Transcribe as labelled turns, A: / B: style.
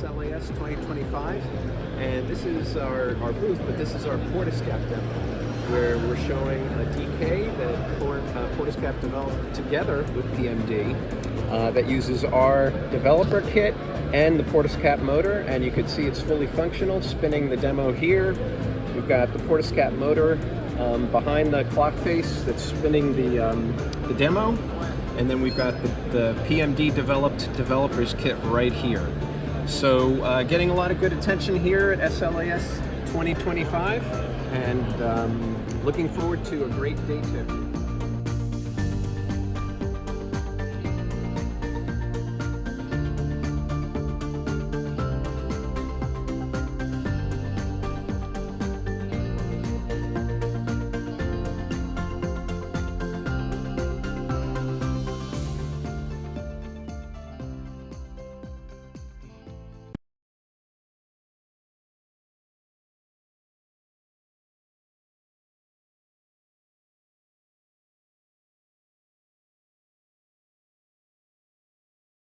A: SLAS 2025, and this is our booth, but this is our Portescap demo, where we're showing a DK that Portescap developed together with PMD that uses our developer kit and the Portescap motor, and you can see it's fully functional, spinning the demo here. We've got the Portescap motor behind the clock face that's spinning the demo, and then we've got the PMD developed developers kit right here. So getting a lot of good attention here at SLAS 2025, and looking forward to a great day two.